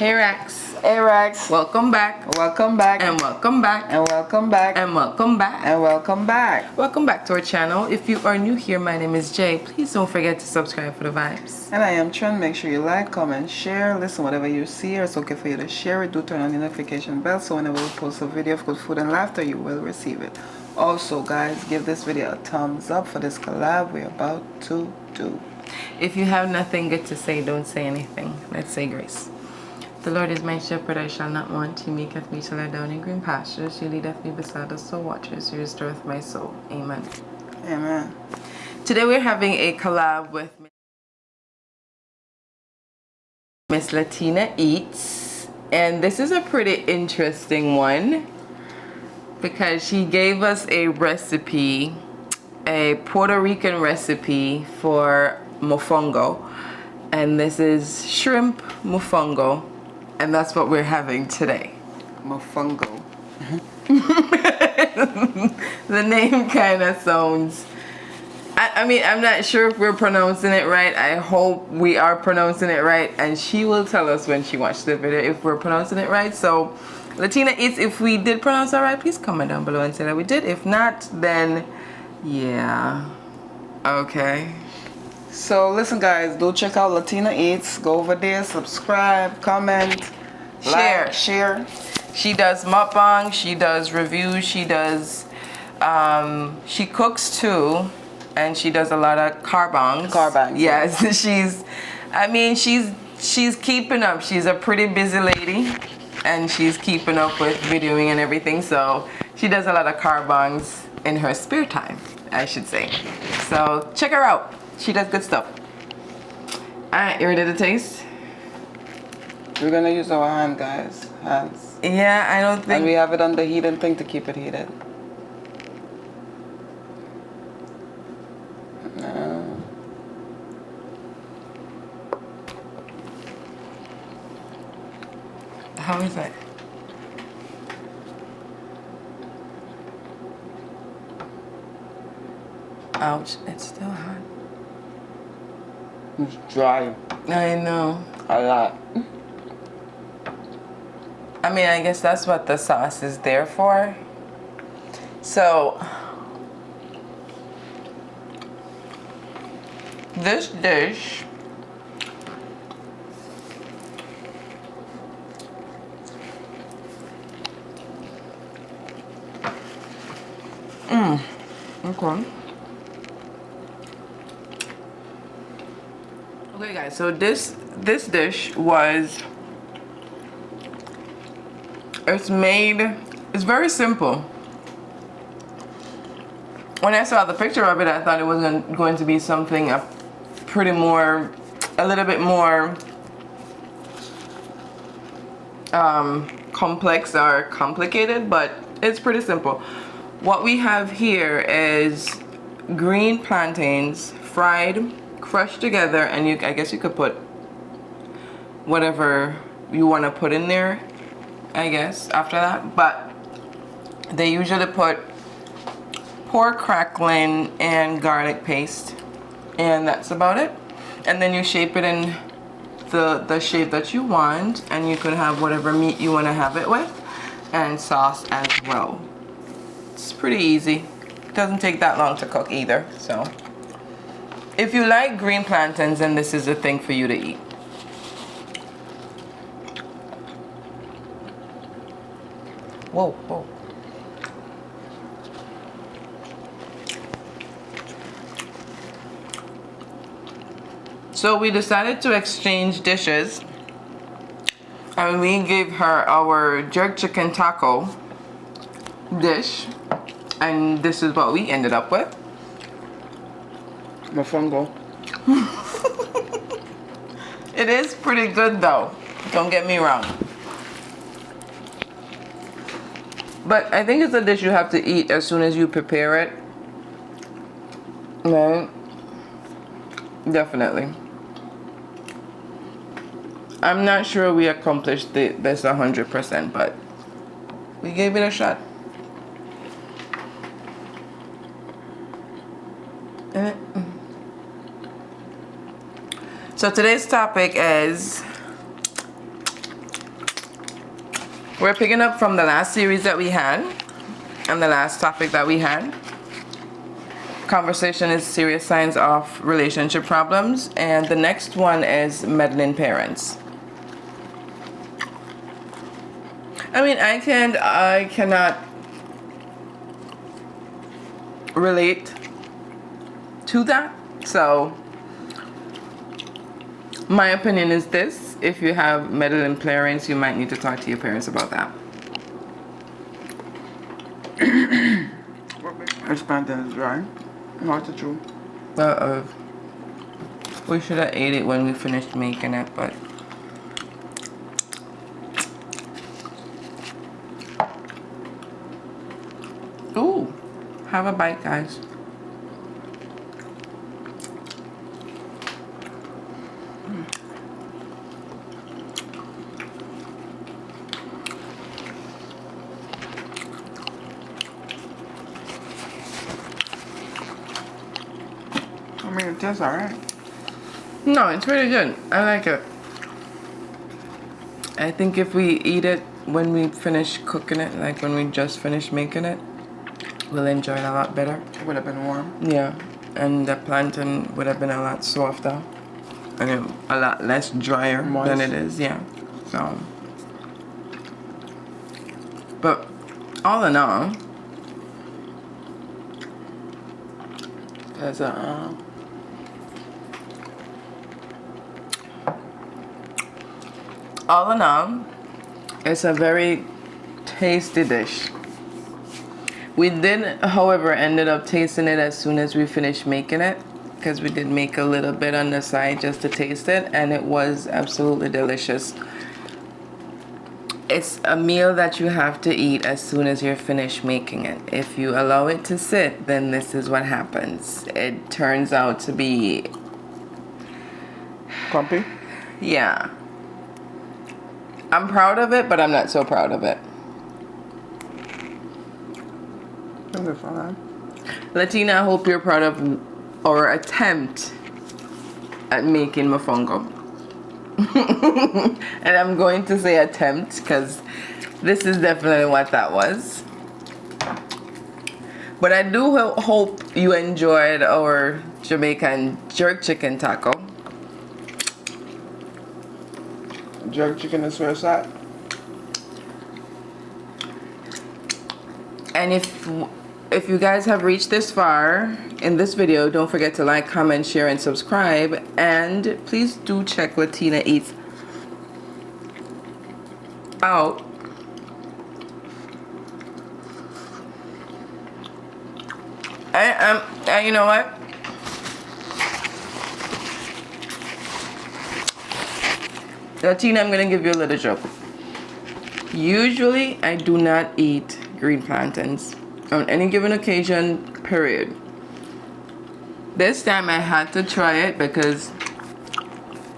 Hey Rex. Hey Rex. Welcome back. Welcome back. And welcome back. And welcome back. And welcome back. And welcome back. Welcome back to our channel. If you are new here, my name is Jay. Please don't forget to subscribe for the vibes. And I am Tren. Make sure you like, comment, share, listen whatever you see. It's okay for you to share it. Do turn on the notification bell so whenever we post a video of good food and laughter, you will receive it. Also, guys, give this video a thumbs up for this collab we're about to do. If you have nothing good to say, don't say anything. Let's say grace. The Lord is my shepherd, I shall not want. He maketh me to lie down in green pastures. He leadeth me beside the still waters. He restoreth my soul. Amen. Amen. Today we're having a collab with Miss Latina Eats. And this is a pretty interesting one because she gave us a recipe, a Puerto Rican recipe for mofongo. And this is shrimp mofongo. And that's what we're having today. Mofongo. The name kind of sounds... I mean, I'm not sure if we're pronouncing it right. I hope we are pronouncing it right. And she will tell us when she watched the video if we're pronouncing it right. So, Latina Eats, if we did pronounce it right, please comment down below and say that we did. If not, then yeah. Okay. So listen guys, do check out Latina Eats. Go over there, subscribe, comment, share. Like, share. She does mukbang, she does reviews, she does she cooks too, and she does a lot of carbangs. Carbangs. Yes, she's keeping up. She's a pretty busy lady and she's keeping up with videoing and everything, so she does a lot of carbangs in her spare time, I should say. So check her out. She does good stuff. Alright, you ready to taste? We're gonna use our hand, guys. Hands. Yeah, I don't think... And we have it on the heating thing to keep it heated. No. How is it? Ouch, it's still hot. It's dry. I know. A lot. I mean, I guess that's what the sauce is there for. So, this dish okay. Okay guys, so this dish was, it's very simple. When I saw the picture of it, I thought it was going to be something a little bit more complex or complicated, but it's pretty simple. What we have here is green plantains, fried, crushed together, and I guess you could put whatever you want to put in there, I guess, after that. But they usually put pork crackling and garlic paste, and that's about it. And then you shape it in the shape that you want, and you could have whatever meat you want to have it with, and sauce as well. It's pretty easy. It doesn't take that long to cook either. So if you like green plantains, then this is the thing for you to eat. Whoa, whoa. So we decided to exchange dishes, and we gave her our jerk chicken taco dish, and this is what we ended up with. Mofongo. It is pretty good though, don't get me wrong. But I think it's a dish you have to eat as soon as you prepare it. Right? Definitely. I'm not sure we accomplished this 100%, but we gave it a shot. So today's topic is We're picking up from the last series that we had and the last topic that we had. Conversation is serious signs of relationship problems, and the next one is meddling parents. I mean, I cannot relate to that. So my opinion is this: if you have meddling parents, you might need to talk to your parents about that. This plantain is dry. Not the truth. We should have ate it when we finished making it, but ooh, have a bite, guys. I mean, it tastes alright. No, it's really good. I like it. I think if we eat it when we finish cooking it, like when we just finish making it, we'll enjoy it a lot better. It would have been warm. Yeah, and the plantain would have been a lot softer and a lot less drier than it is. Yeah, so. But all in all, There's a all in all, it's a very tasty dish. We did, however, ended up tasting it as soon as we finished making it, because we did make a little bit on the side just to taste it, and it was absolutely delicious. It's a meal that you have to eat as soon as you're finished making it. If you allow it to sit, then this is what happens. It turns out to be, clumpy. yeah. I'm proud of it, but I'm not so proud of it. Latina, I hope you're proud of our attempt at making mofongo. And I'm going to say attempt because this is definitely what that was. But I do hope you enjoyed our Jamaican jerk chicken taco. Jerk chicken is where it's at. And if you guys have reached this far in this video, don't forget to like, comment, share, and subscribe. And please do check Latina Eats out. And you know what? Latina, I'm gonna give you a little joke. Usually, I do not eat green plantains on any given occasion, period. This time I had to try it because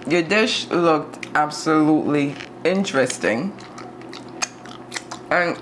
your dish looked absolutely interesting. And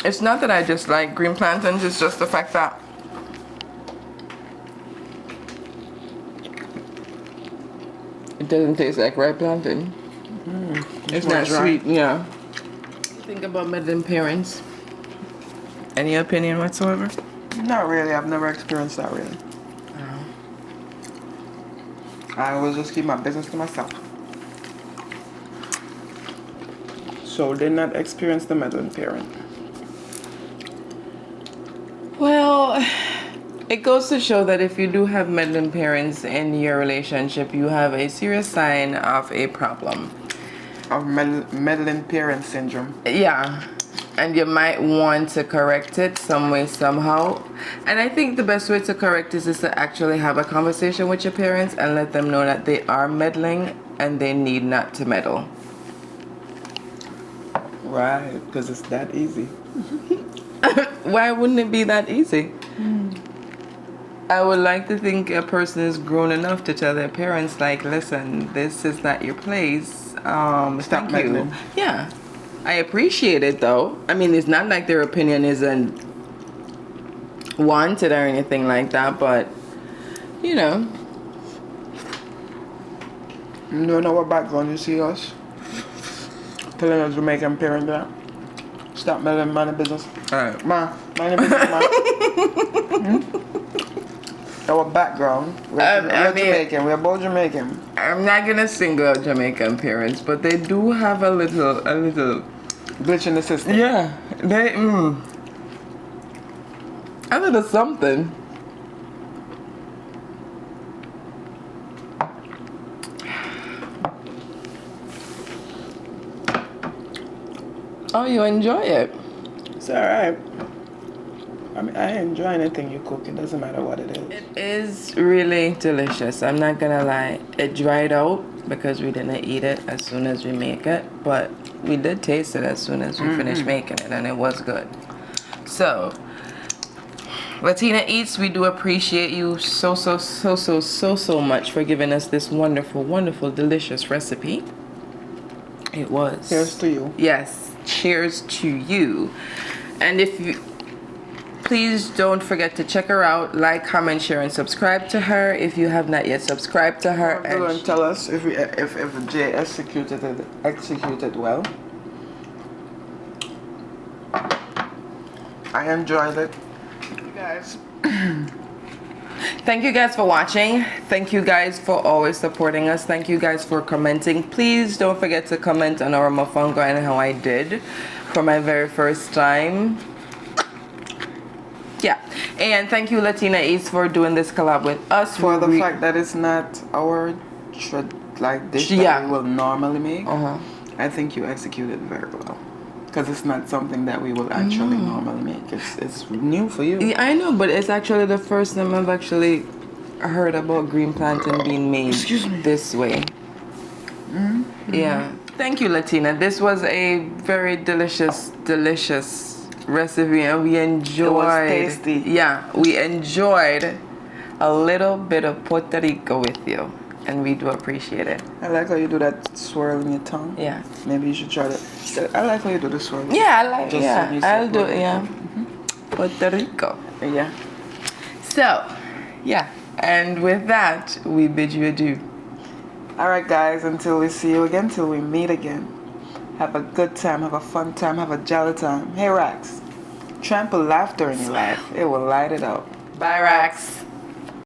it's not that I dislike green plantains, it's just the fact that it doesn't taste like ripe plantain. It's not sweet, yeah. What do you think about meddling parents? Any opinion whatsoever? Not really. I've never experienced that really. I always just keep my business to myself. So did not experience the meddling parent. Well, it goes to show that if you do have meddling parents in your relationship, you have a serious sign of a problem. Of meddling parent syndrome. Yeah, and you might want to correct it some way, somehow. And I think the best way to correct this is to actually have a conversation with your parents and let them know that they are meddling and they need not to meddle. Right, because it's that easy. Why wouldn't it be that easy? I would like to think a person is grown enough to tell their parents, like, listen, this is not your place. Thank you. Yeah. I appreciate it though. I mean, it's not like their opinion isn't wanted or anything like that, but you know, You know what background you see us? Telling us Jamaican parent that. Stop meddling money business. Alright. Ma, mind business, ma. Our background. We're Jamaican. We're both Jamaican. I'm not gonna single out Jamaican parents, but they do have a little Glitch in the system. yeah, they a little something. Oh, you enjoy it? It's alright. I mean, I enjoy anything you cook. It doesn't matter what it is. It is really delicious. I'm not gonna lie. It dried out because we didn't eat it as soon as we make it, but we did taste it as soon as we finished making it, and it was good. So, Latina Eats, we do appreciate you so much for giving us this wonderful, delicious recipe. It was. Here's to you. Yes, cheers to you. And if you please don't forget to check her out, like, comment, share, and subscribe to her if you have not yet subscribed to her. And tell us if Jay executed well. I enjoyed it. You guys. Thank you guys for watching. Thank you guys for always supporting us. Thank you guys for commenting. Please don't forget to comment on our mofongo and how I did for my very first time. Yeah, and thank you Latina Eats for doing this collab with us. For the fact that it's not our dish that we will normally make. I think you executed very well. Because it's not something that we will actually normally make. It's new for you. Yeah, I know, but it's actually the first time I've actually heard about green plantain being made this way. Yeah. Thank you, Latina. This was a very delicious recipe, and we enjoyed. It was tasty. Yeah, we enjoyed a little bit of Puerto Rico with you, and we do appreciate it. I like how you do that swirl in your tongue. Yeah. Maybe you should try that. I like how you do the swirl. Yeah, I like. Just I'll do it. Yeah. Puerto Rico. Yeah. So, yeah, and with that, we bid you adieu. All right, guys. Until we see you again, till we meet again. Have a good time, have a fun time, have a jolly time. Hey, Rax, trample laughter in your life. It will light it up. Bye, Rax.